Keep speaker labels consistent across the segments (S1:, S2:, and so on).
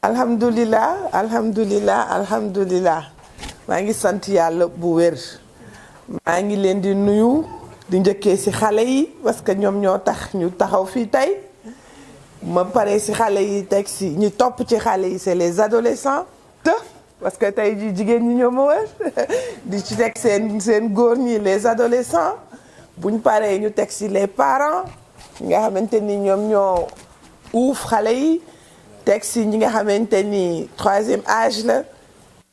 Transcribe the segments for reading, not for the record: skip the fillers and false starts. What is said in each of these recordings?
S1: alhamdulilah maa ngi sant yàlla bu wér maa ngi leen di nuyu di njëkkee ci xale yi parce que ñoom ñoo tax ñu taxaw fii tey ma pare ci xale yi teg ci ñi topp ci xale yi c'est les adolescents parce que tey ji jigéen ñi ñoo ma wër di ci teg seen góor ñi les adolescents buñ paree ñu teg ci les parents nga xamante ni ñoom ñoo uuf xale yi teg ci ñi nga xamante ni troisième âge la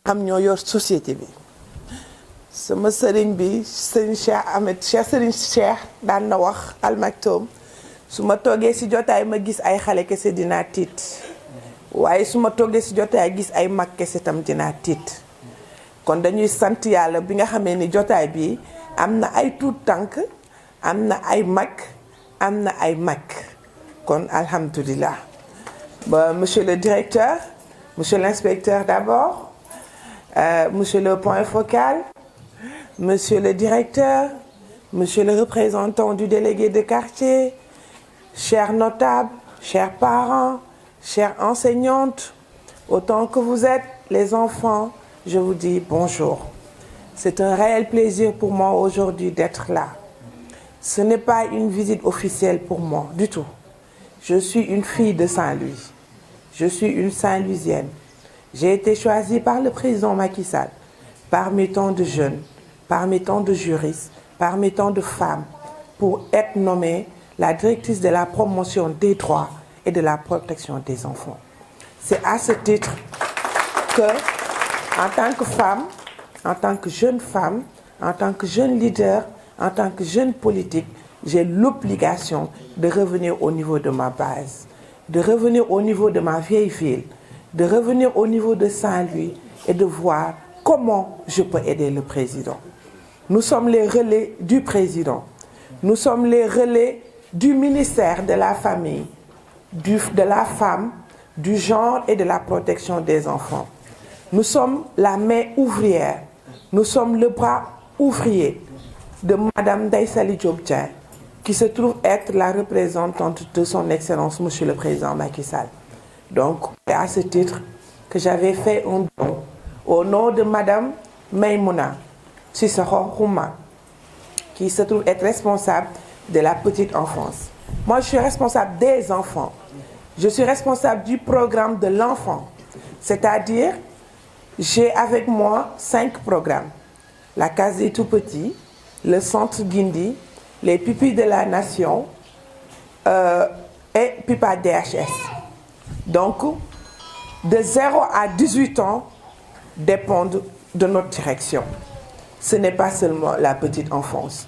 S1: xam ñoo yor société bi sama sëriñ bi sëriñ Cheikh daan na wax Al Maktoum su ma toogee ci jotaay ma gis ay xale kese dinaa tiit waaye su ma toogee ci jotaay gis ay mag kese tam dinaa tiit kon dañuy sant yàlla bi nga xamee ni jotaay bi am na ay tuut tànk am na ay mag am na ay mag kon alhamdulillah monsieur le directeur monsieur l'inspecteur d'abord monsieur le point focal monsieur le directeur monsieur le représentant du délégué de quartier chers notables chers parents chères enseignantes autant que vous êtes les enfants je vous dis bonjour c'est un réel plaisir pour moi aujourd'hui d'être là ce n'est pas une visite officielle pour moi du tout je suis une fille de Saint-Louis je suis une Saint-Louisienne j'ai été choisie par le président Macky Sall parmi tant de jeunes parmi tant de juristes parmi tant de femmes pour être nommée la directrice de la promotion des droits et de la protection des enfants c'est à ce titre que en tant que femme en tant que jeune femme en tant que jeune leader en tant que jeune politique j'ai l'obligation de revenir au niveau de ma base de revenir au niveau de ma vieille ville de revenir au niveau de Saint-Louis et de voir comment je peux aider le président nous sommes les relais du président nous sommes les relais du ministère de la famille de la femme du genre et de la protection des enfants nous sommes la main ouvrière nous sommes le bras ouvrier de Madame Ndeye Saly Diop Dieng qui se trouve être la représentante de son excellence monsieur le président Macky Sall donc c'est à ce titre que j'avais fait un don au nom de Madame Maïmouna Sissoko Khouma qui se trouve être responsable de la petite enfance moi je suis responsable des enfants je suis responsable du programme de l'enfant c'est-à-dire j'ai avec moi 5 programmes la case des tout-petits le centre Guindi les pupilles de la nation et Pipa DHS donc de 0 à 18 ans dépendent de notre direction ce n'est pas seulement la petite enfance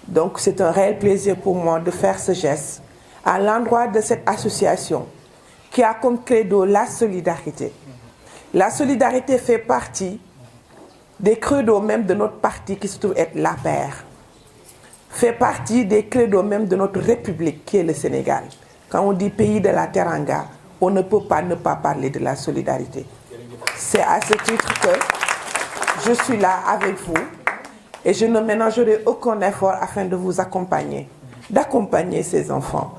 S1: donc c'est un réel plaisir pour moi de faire ce geste à l'endroit de cette association qui a comme credo la solidarité fait partie des credos même de notre parti qui se trouve être l'APR fait partie des credos même de notre République qui est le Sénégal quand on dit pays de la Teranga on ne peut pas ne pas parler de la solidarité c'est à ce titre que je suis là avec vous et je ne ménagerai aucun effort afin de vous accompagner d'accompagner ces enfants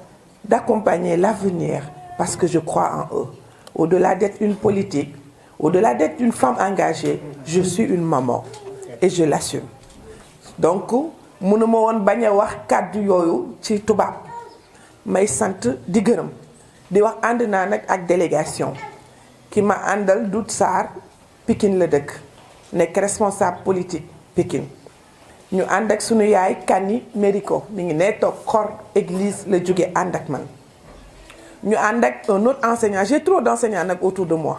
S1: d'accompagner l'avenir parce que je crois en eux au-delà d'être une politique au-delà d'être une femme engagée je suis une maman et je l'assume donc mënuma woon bañ a wax kàddu yooyu ci tubaab may sant di gërëm di wax ànd naa nag ak délégation ki ma àndal Dout Sarr Pikine la dëkk nekk responsable politique Pikine ñu ànd ak sunu yaay Kani Mériko mi ngi ne toog xor église la jóge ànd ak man ñu ànd ak un autre enseignant j'ai trop d'enseignants nag autour de moi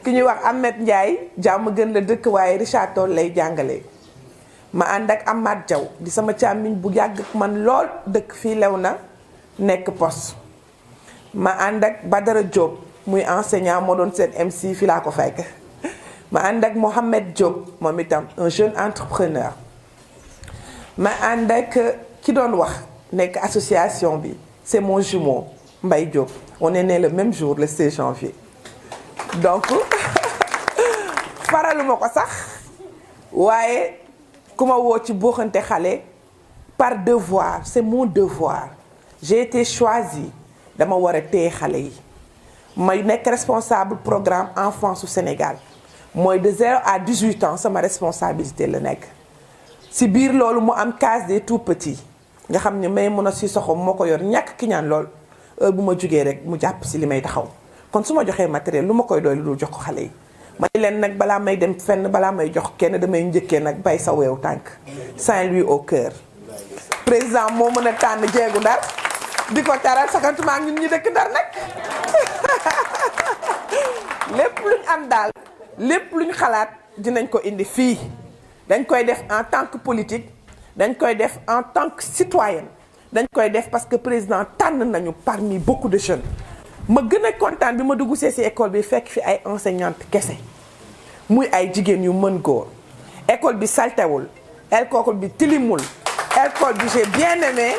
S1: ki ñuy wax Ahmed Ndiaye jàmm gën la dëkk waaye Richard Toll lay jàngale ma ànd ak Amath Diaw di sama càmmiñ bu yàgg man lool dëkk fii lew na nekk poste ma ànd ak Badara Diop muy enseignant moo doon seen MC fii laa ko fekk ma ànd ak Mohamed Diop moom itam un jeune entrepreneur ma ànd ak ki doon wax nekk association bi c'est mon jumeau Mbaye Diop on est né le même jour le 16 janvier donc faraluma ko sax waaye ku ma woo ci buuxante xale par devoir c'est mon devoir j'ai été choisie dama war a téye xale yi may nekk responsable programme enfance au Sénégal mooy de 0 à 18 ans sama responsabilité la nekk si biir loolu mu am case des tout petits nga xam ne may mën a si soxom moo ko yor ñàkk ki ñaan lool heure bu ma jugee rek mu jàpp si li may taxaw kon su ma joxee matériel lu ma koy doy lu dul jox ko xale yi ma ne leen nag balaa may dem fenn balaa may jox kenn damay njëkkee nag bay sa weew tànk Saint-Louis au cœur président moo mën a tànn jeegu Ndar di ko taral sakantumaa ñun ñi dëkk Ndar nag lépp luñ am daal lépp luñ xalaat dinañ ko indi fii dañ koy def en tant que politique dañ koy def en tant que citoyenne dañ koy def parce que président tànn nañu parmi beaucoup de jeunes ma gën a kontaan bi ma dugg see si école bi fekk fi ay enseignantes kese muy ay jigéen yu mën góor école bi saltewul école bi tilimul école bi j'ai bien aimé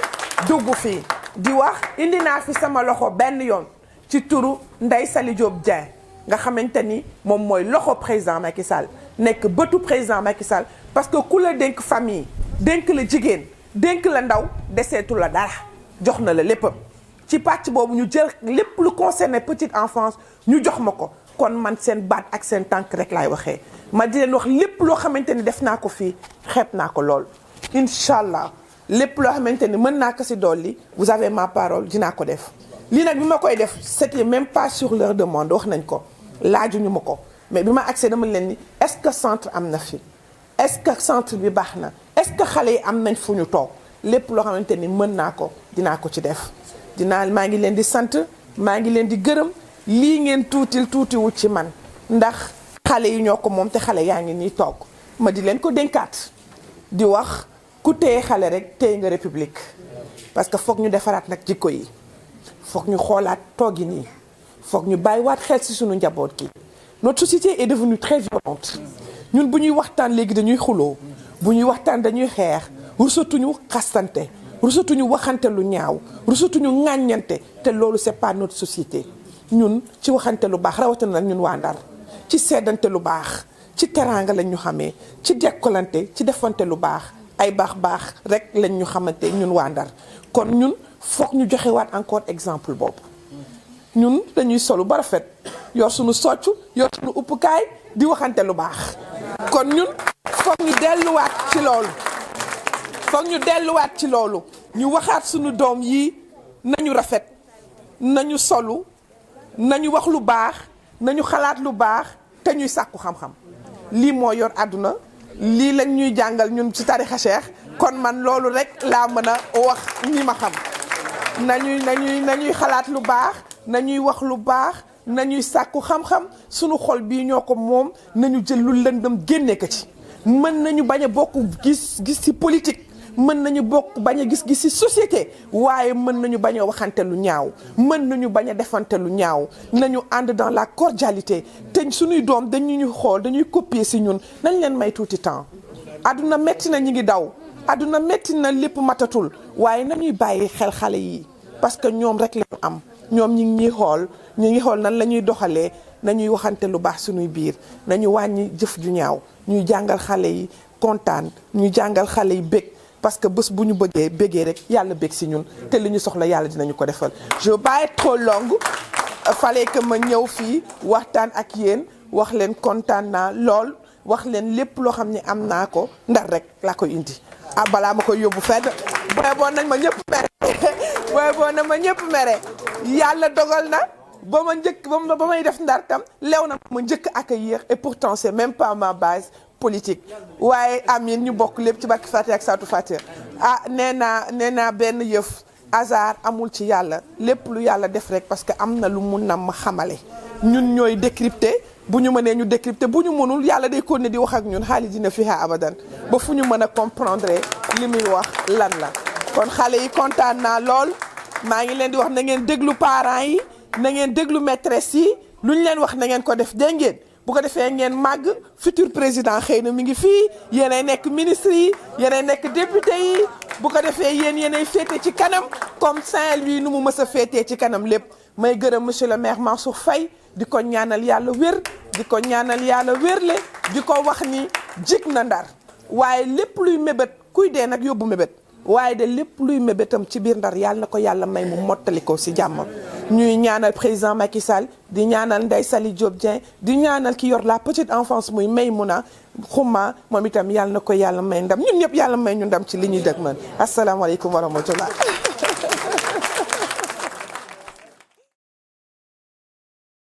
S1: dugg fii di wax indi naa fi sama loxo benn yoon ci turu Ndeye Saly Diop Dieng nga xamante ni moom mooy loxo président Macky Sall nekk bëtu président Macky Sall parce que ku la dénk famille dénk la jigéen dénk la ndaw deseetu la dara jox na la léppam ci pàcc boobu ñu jël lépp lu concerné petite enfance ñu jox ma ko kon man seen baat ak seen tànk rek laay waxee ma di leen wax lépp loo xamante ni def naa ko fii xeeb naa ko lool incha allah lépp loo xamante ni mën naa ko si dolli vous avez ma parole dinaa ko def lii nag bi ma koy def c'était même pas sur leur demande wax nañ ko laajuñu ma ko mais bi ma accès dama leen ni est-ce que centre am na fi est-ce que centre bi baax na est-ce que xale yi am nañ fu ñu toog lépp loo xamante ni mën naa ko dinaa ko ci def maa ngi leen di sant maa ngi leen di gërëm lii ngeen tuutiwut ci man ndax xale yi ñoo ko moom te xale yaa ngi nii toog ma di leen ko dénkaat di wax ku téye xale rek téye nga république parce que foog ñu defaraat nag jikko yi foog ñu xoolaat toogi nii foog ñu bàyyiwaat xel ci suñu njaboot gi notre société est devenue très violente ñun bu ñuy waxtaan léegi dañuy xuloo bu ñuy waxtaan dañuy xeex rusatuñu xastante rusatuñu waxante lu ñaaw rusatuñu ŋàññante te loolu c'est pas notre société ñun ci waxante lu baax rawatina nag ñun waa Ndar ci seddante lu baax ci teraanga lañ ñu xamee ci dekkalante ci defante lu baax ay baax rek lañ ñu xamante ñun waa Ndar kon ñun foog ñu joxewaat encore exemple boobu ñun dañuy solu ba rafet yor suñu soccu yor suñu uppukaay di waxante lu baax kon ñun foog ñu delluwaat ci loolu ñu waxaat suñu doom yi nañu rafet nañu solu nañu wax lu baax nañu xalaat lu baax te ñuy sàkku xam-xam lii moo yor àdduna lii lañ ñuy jàngal ñun ci tarixa Cheikh kon man loolu rek laa mën a wax ñi ma xam nañuy xalaat lu baax nañuy wax lu baax nañuy sàkku xam-xam sunu xol bii ñoo ko moom nañu jël lu lëndëm génne ko ci mën nañu bañ a bokk gis ci politique mën nañu bokk bañ a gis-gis ci société waaye mën nañu bañ a waxante lu ñaaw mën nañu bañ a defante lu ñaaw nañu ànd dans la cordialité te suñuy doom dañuy xool dañuy copier ci ñun nañ leen may tuuti temps àdduna metti na ñi ngi daw àdduna metti na lépp matatul waaye nañuy bàyyi xel xale yi parce que ñoom rek lañu am ñoom ñi ngi ñuy xool nan la ñuy doxalee nañuy waxante lu baax suñuy biir nañu wàññi jëf ju ñaaw ñuy jàngal xale yi kontaan ñuy jàngal xale yi bég parce que bés bu ñu bégee rek yàlla bég ci ñun te li ñu soxla yàlla dinañu ko defal. Je veux pas être trop longue fallait que ma ñëw fii waxtaan ak yéen wax leen kontaan naa lool wax leen lépp loo xam ne am naa ko Ndar rek laa koy indi balaa ma koy yóbbu fedd boo nañ ma ñëpp mere yàlla dogal na ba may def Ndar tam lew na ma njëkk accueillir et pourtant c'est même pas ma base politique waaye amin ñu bokk lépp ci bakki Fatiha ak Saatu Fatiha nee naa benn yëf hasard amul ci yàlla lépp lu yàlla def rek parce que am na lu mu nam xamale ñun ñooy décrypter bu ñu mënee ñu décrypter bu ñu mënul yàlla day continuer di wax ak ñun xaalidina fiha abadan ba fu ñu mën a comprendre li muy wax lan la kon xale yi kontaan naa lool maa ngi leen di wax na ngeen déglu parents yi na ngeen déglu maîtresse yi lu ñu leen wax na ngeen ko def dégg ngeen bu ko defee ngeen màgg futur président xëy na mi ngi fii yéenay nekk ministre yi yéenay nekk député yi bu ko defee yéenay féete ci kanam comme Saint-Louis nu mu mës a féetee ci kanam lépp may gërëm monsieur le maire Mansour Faye di ko ñaanal yàlla wér di ko ñaanal yàlla wérle di ko wax ni jig na Ndar waaye lépp luy mébét kuy dee nag yóbbu mébét waaye de lépp luy mébétam ci biir Ndar yàlla na ko yàlla may mu mottali ko si jàmm. ñuy ñaanal président Macky Sall di ñaanal Ndeye Saly Diop Dieng di ñaanal ki yor la petite enfance muy Maymouna Xuma moom itam yàlla na ko yàlla may ndam ñun ñëpp yàlla may ñu ndam ci li ñuy dëgmal asalaamaaleykum wa rahmatullah